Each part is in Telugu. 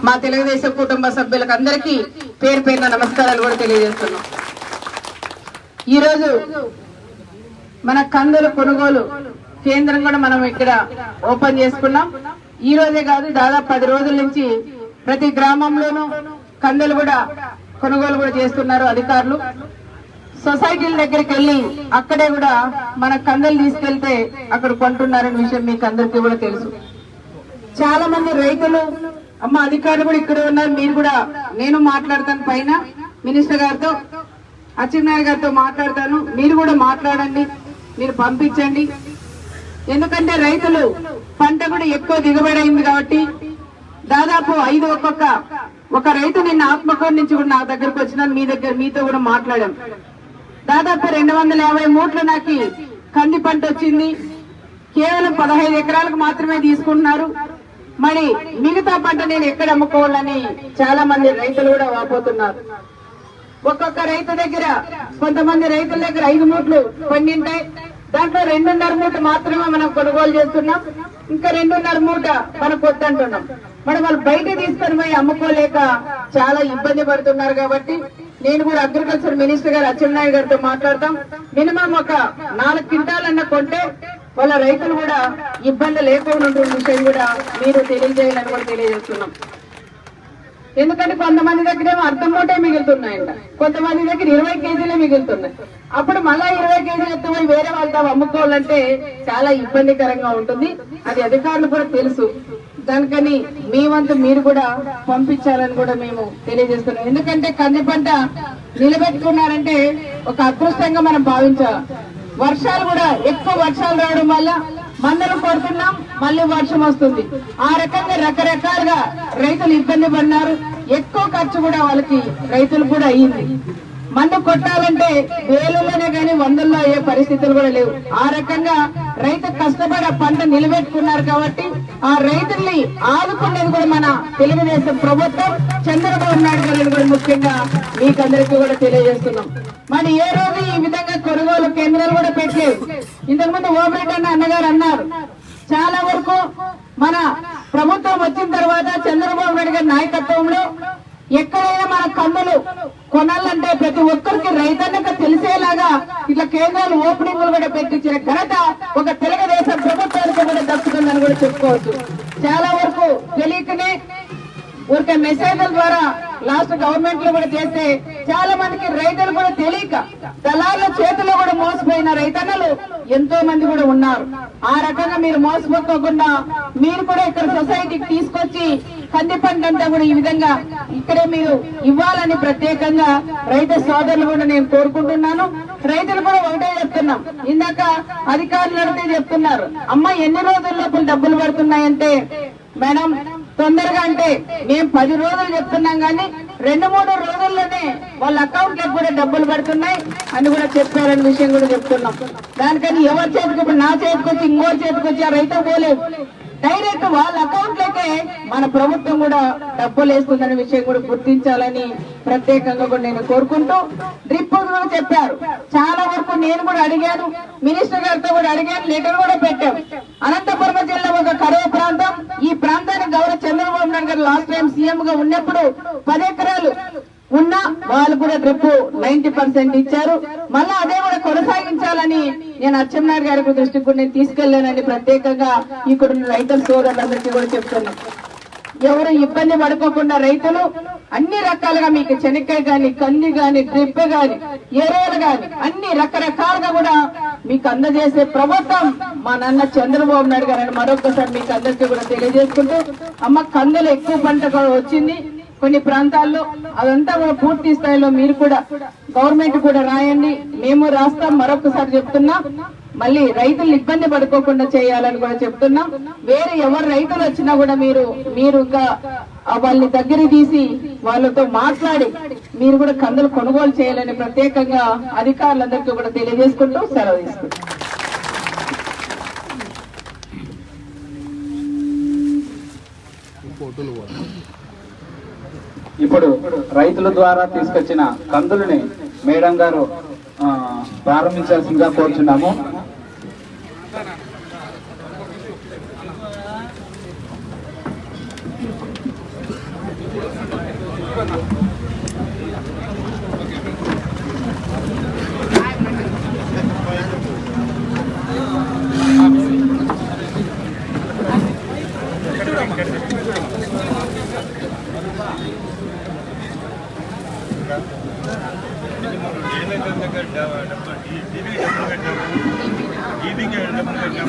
మా తెలుగుదేశం కుటుంబ సభ్యులకు అందరికీ పేరు పేరున నమస్కారాలు కూడా తెలియజేస్తున్నాం. ఈరోజు మన కందుల కొనుగోలు కేంద్రం కూడా మనం ఇక్కడ ఓపెన్ చేసుకున్నాం. ఈ రోజే కాదు, దాదాపు 10 రోజుల నుంచి ప్రతి గ్రామంలోనూ కందులు కూడా కొనుగోలు కూడా చేస్తున్నారు అధికారులు. సొసైటీల దగ్గరికి వెళ్ళి అక్కడే కూడా మన కందులు తీసుకెళ్తే అక్కడ కొంటున్నారనే విషయం మీకు అందరికీ కూడా తెలుసు. చాలా మంది రైతులు అమ్మ అధికారులు కూడా ఇక్కడ ఉన్నారు. మీరు కూడా, నేను మాట్లాడతాను పైన మినిస్టర్ గారితో, అచ్చెన్నాయుడు గారితో మాట్లాడతాను. మీరు కూడా మాట్లాడండి, మీరు పంపించండి. ఎందుకంటే రైతులు పంట కూడా ఎక్కువ దిగుబడి అయింది కాబట్టి దాదాపు 5 ఒక రైతు నిన్న ఆత్మకూరు నుంచి కూడా నా దగ్గరకు వచ్చినాను, మీతో కూడా మాట్లాడాం. దాదాపు 250 మూట్లు నాకు కంది పంట వచ్చింది. కేవలం 15 ఎకరాలకు మాత్రమే తీసుకుంటున్నారు. మరి మిగతా పంట నేను ఎక్కడ అమ్ముకోవాలని చాలా మంది రైతులు కూడా వాపోతున్నారు. ఒక్కొక్క రైతు దగ్గర, కొంతమంది రైతుల దగ్గర 5 మూట్లు పండింటాయి. దాంట్లో 2.5 మూట మాత్రమే మనం కొనుగోలు చేస్తున్నాం. ఇంకా 2.5 మూట మనకు వద్దంటున్నాం. మరి వాళ్ళు బయట తీసుకొని పోయి అమ్ముకోలేక చాలా ఇబ్బంది పడుతున్నారు. కాబట్టి నేను కూడా అగ్రికల్చర్ మినిస్టర్ గారు అచ్చెన్నాయుడు గారితో మాట్లాడతాం. మినిమం ఒక 4 క్వింటాలన్నా కొంటే వాళ్ళ రైతులు కూడా ఇబ్బంది లేకుండా ఉంటున్న విషయం కూడా మీరు తెలియజేయాలని కూడా తెలియజేస్తున్నాం. ఎందుకంటే కొంతమంది దగ్గర అర్ధం మూటే మిగులుతున్నాయంట, కొంతమంది దగ్గర 20 కేజీలే మిగులుతున్నాయి. అప్పుడు మళ్ళా 20 కేజీలు ఎత్తుపోయి వేరే వాళ్ళతో అమ్ముకోవాలంటే చాలా ఇబ్బందికరంగా ఉంటుంది. అది అధికారులు కూడా తెలుసు. దానికని మీ వంతు మీరు కూడా పంపించాలని కూడా మేము తెలియజేస్తున్నాం. ఎందుకంటే కంది పంట నిలబెట్టుకున్నారంటే ఒక అదృష్టంగా మనం భావించాలి. వర్షాలు కూడా ఎక్కువ వర్షాలు రావడం వల్ల మందులు కొడుతున్నాం, మళ్ళీ వర్షం వస్తుంది. ఆ రకంగా రకరకాలుగా రైతులు ఇబ్బంది పడినారు. ఎక్కువ ఖర్చు కూడా వాళ్ళకి రైతులు కూడా అయ్యింది. మందు కొట్టాలంటే వేలలోనే కానీ 100లో అయ్యే పరిస్థితులు కూడా లేవు. ఆ రకంగా రైతు కష్టపడి ఆ పంట నిలబెట్టుకున్నారు. కాబట్టి ఆ రైతుల్ని ఆదుకునేది కూడా మన తెలుగుదేశం ప్రభుత్వం, చంద్రబాబు నాయుడు గారిని కూడా ముఖ్యంగా మీకందరికీ కూడా తెలియజేస్తున్నాం. మరి ఏ రోజు ఈ విధంగా కొనుగోలు కేంద్రాలు కూడా పెట్టలేదు. ఇంతకుముందు ఓబెరెడ్డి అన్నగారు అన్నారు, చాలా వరకు మన ప్రభుత్వం వచ్చిన తర్వాత చంద్రబాబు నాయుడు గారి నాయకత్వంలో ఎక్కడైనా మన కందులు కొనాలంటే ప్రతి ఒక్కరికి రైతన్నకు తెలిసేలాగా ఇట్లా కేంద్రాలు ఓపెనింగ్లు కూడా పెట్టించిన ఘనత ఒక తెలుగుదేశం ప్రభుత్వానికి కూడా దక్కుతుందని కూడా చెప్పుకోవచ్చు. చాలా వరకు తెలియకనే ఊరికే మెసేజ్ల ద్వారా లాస్ట్ గవర్నమెంట్ లో కూడా చేస్తే చాలా మందికి రైతులు కూడా తెలియక దళారుల చేతిలో కూడా మోసపోయిన రైతన్నలు ఎంతో మంది కూడా ఉన్నారు. ఆ రకంగా మీరు మోసపోకుండా మీరు కూడా ఇక్కడ సొసైటీకి తీసుకొచ్చి కంది పంట అంతా కూడా ఈ విధంగా ఇక్కడే మీరు ఇవ్వాలని ప్రత్యేకంగా రైతు సోదరులు కూడా నేను కోరుకుంటున్నాను. రైతులు కూడా ఒకటే చెప్తున్నాం, ఇందాక అధికారులు అడిగితే చెప్తున్నారు, అమ్మ ఎన్ని రోజుల్లోపు డబ్బులు పడుతున్నాయంటే, మేడం తొందరగా అంటే మేము 10 రోజులు చెప్తున్నాం కానీ 2-3 రోజుల్లోనే వాళ్ళ అకౌంట్ లకు కూడా డబ్బులు పడుతున్నాయి అని కూడా చెప్పారనే విషయం కూడా చెప్తున్నాం. దానికని ఎవరి చేతికి, ఇప్పుడు నా చేతికి వచ్చి ఇంకోటి చేతికి వచ్చి ఆ రైతు పోలేదు, డైరెక్ట్ వాళ్ళ అకౌంట్ లకే మన ప్రభుత్వం కూడా డబ్బులు వేస్తుందనే విషయం కూడా గుర్తించాలని ప్రత్యేకంగా కూడా నేను కోరుకుంటూ, డ్రిప్ కూడా చెప్పారు. చాలా వరకు నేను కూడా అడిగాను, మినిస్టర్ గారితో కూడా అడిగాను, లెటర్ కూడా పెట్టాం. అనంతపురం జిల్లా ఒక కరువు ప్రాంతం. ఈ ప్రాంతానికి గౌరవ చంద్రబాబు నాయుడు గారు లాస్ట్ టైం సీఎం గా ఉన్నప్పుడు 10 ఎకరాలు ఉన్నా వాళ్ళు కూడా డ్రిప్ 90% ఇచ్చారు. మళ్ళా అదే కూడా కొనసాగించాలని నేను అచ్చెన్నాయుడు గారి దృష్టికి కూడా నేను తీసుకెళ్లానని ప్రత్యేకంగా ఇక్కడ రైతుల సోదరులందరికీ కూడా చెప్తున్నాం. ఎవరు ఇబ్బంది పడుకోకుండా రైతులు అన్ని రకాలుగా మీకు చెనక్కాయ గాని, కంది గాని, డ్రిప్ గాని, ఎరువులు గాని అన్ని రకరకాలుగా కూడా మీకు అందజేసే ప్రభుత్వం మా నాన్న చంద్రబాబు నాయుడు గారు మరొకసారి మీకు అందరికీ కూడా తెలియజేసుకుంటూ, అమ్మ కందులు ఎక్కువ పంట వచ్చింది కొన్ని ప్రాంతాల్లో, అదంతా కూడా పూర్తి స్థాయిలో మీరు కూడా గవర్నమెంట్ కూడా రాయండి, మేము రాస్తాం. మరొకసారి చెప్తున్నా, మళ్ళీ రైతులు ఇబ్బంది పడుకోకుండా చేయాలని కూడా చెప్తున్నాం. వేరే ఎవరు రైతులు వచ్చినా కూడా మీరు వాళ్ళని దగ్గర తీసి వాళ్ళతో మాట్లాడి మీరు కూడా కందులు కొనుగోలు చేయాలని ప్రత్యేకంగా అధికారులందరికీ కూడా తెలియజేసుకుంటూ సెలవు తీసుకుంటాం. ఇప్పుడు రైతుల ద్వారా తీసుకొచ్చిన కందులని మేడం గారు ప్రారంభించాల్సిందిగా కోరుచున్నాము.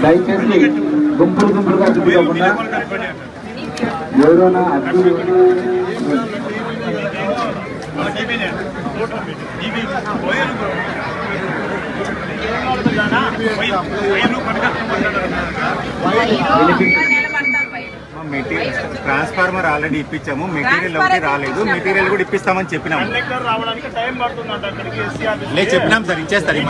దయచేసి గుంపులు గుంపులుగా తిప్పుకోకుండా ఎవరైనా ట్రాన్స్ఫార్మర్ ఆల్రెడీ ఇప్పించాము, మెటీరియల్ ఒకటి రాలేదు, మెటీరియల్ కూడా ఇప్పిస్తామని చెప్పినాము. లేదు చెప్పినాం సార్, ఇచ్చేస్తారు.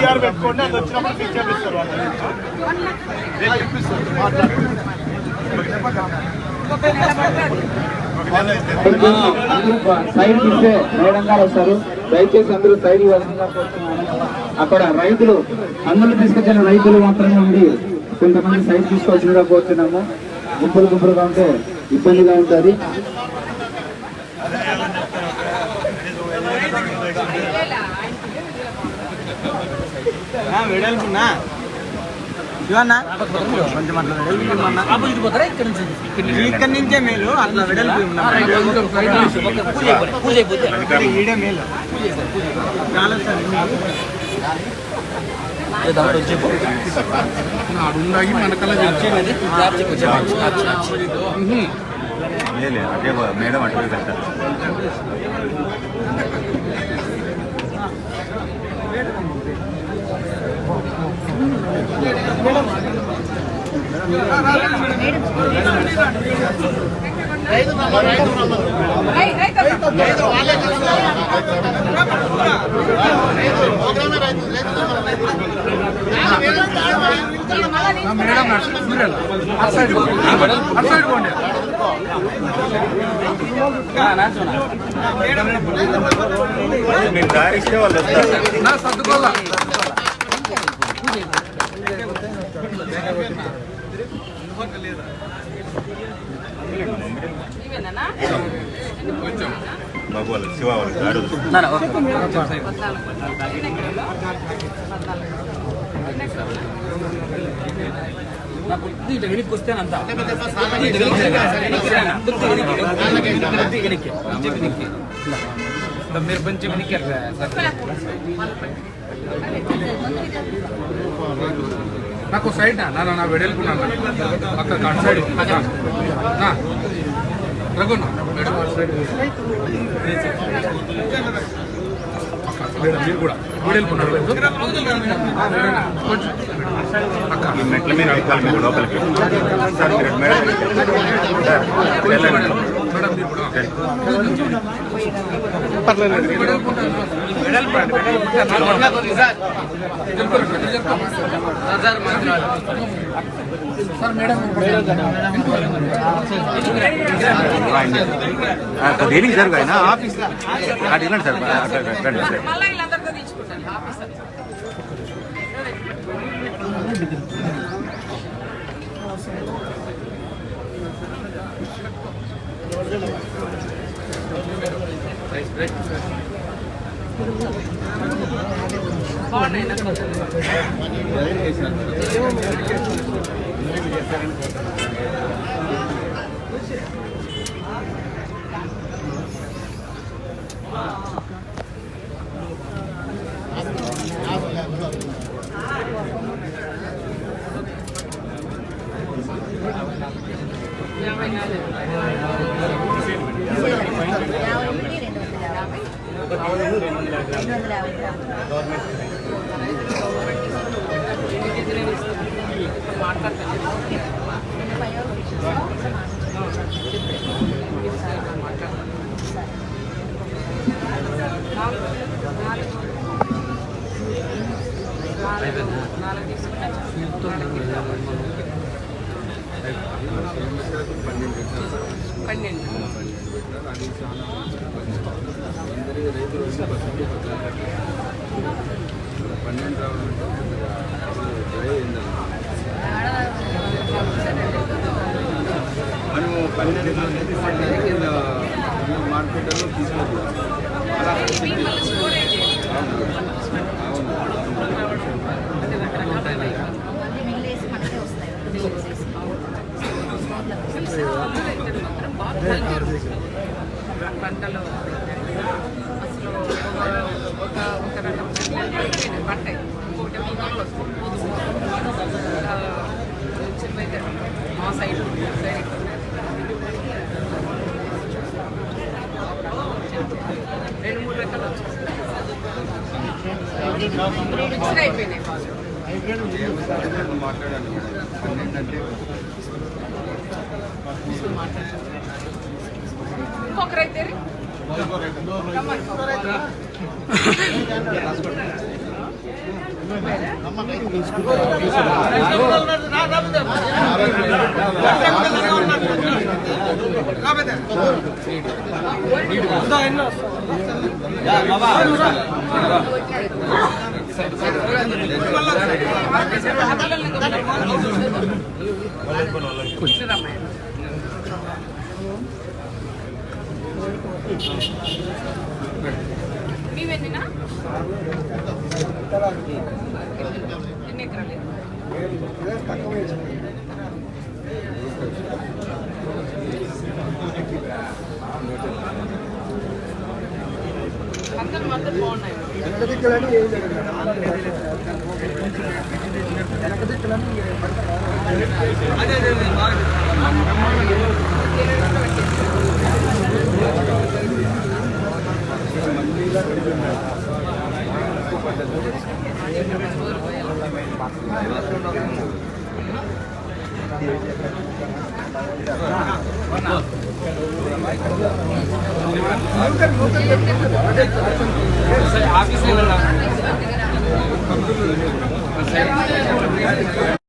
సైడ్ ఇస్తే మేడం గారు వస్తారు. దయచేసి అందరూ సైడ్ ఇవ్వాల్సిందిగా కోరుతున్నాను. అక్కడ రైతులు అందులో తీసుకొచ్చిన రైతులు మాత్రమే ఉండి కొంతమంది సైడ్ తీసుకోవాల్సిందిగా కోరుతున్నాము. గుంపులు గుంపులుగా ఉంటే ఇబ్బందిగా ఉంటుంది. వెడల్పున్నా ఇవన్నా కొంచెం అట్లా ఇక్కడ నుంచే మేలు, అట్లా వెడల్పు ఈడే మేలు చాలా సార్. అదే మేడం అటు వెళ్తారు. మీరు దారిస్తే వాళ్ళు వస్తారు. బాబు వాళ్ళు శివ వాళ్ళు గాడు వెనక్కి వస్తేనంతా మీరు కొంచెం వెనక్కి నాకు సైడ్ నా వెడల్పున్నాను అక్కడ అటు సైడ్ రఘున్నా మీరు కూడా వెడల్పున్నారు మెట్ల మీద అడగాలి మీరు లోపలికి. సార్ మీరు మేడం దేనికి సార్ ఆయన ఆఫీస్ అటు వెళ్ళండి సార్. మార్కెట్లో తీసుకుంటాం. పంటలు ఒక రకం పంట ఇంకొకటి మొక్కలు వస్తాయి మా సైడ్ రెండు మూడు రకాలు వచ్చేస్తాయి అయిపోయినాయి ఇంకొకరైతే మీవెన్నినా ఎన్ని ఎకరాలు అందరూ మాత్రం బాగున్నాయి ఆఫీస్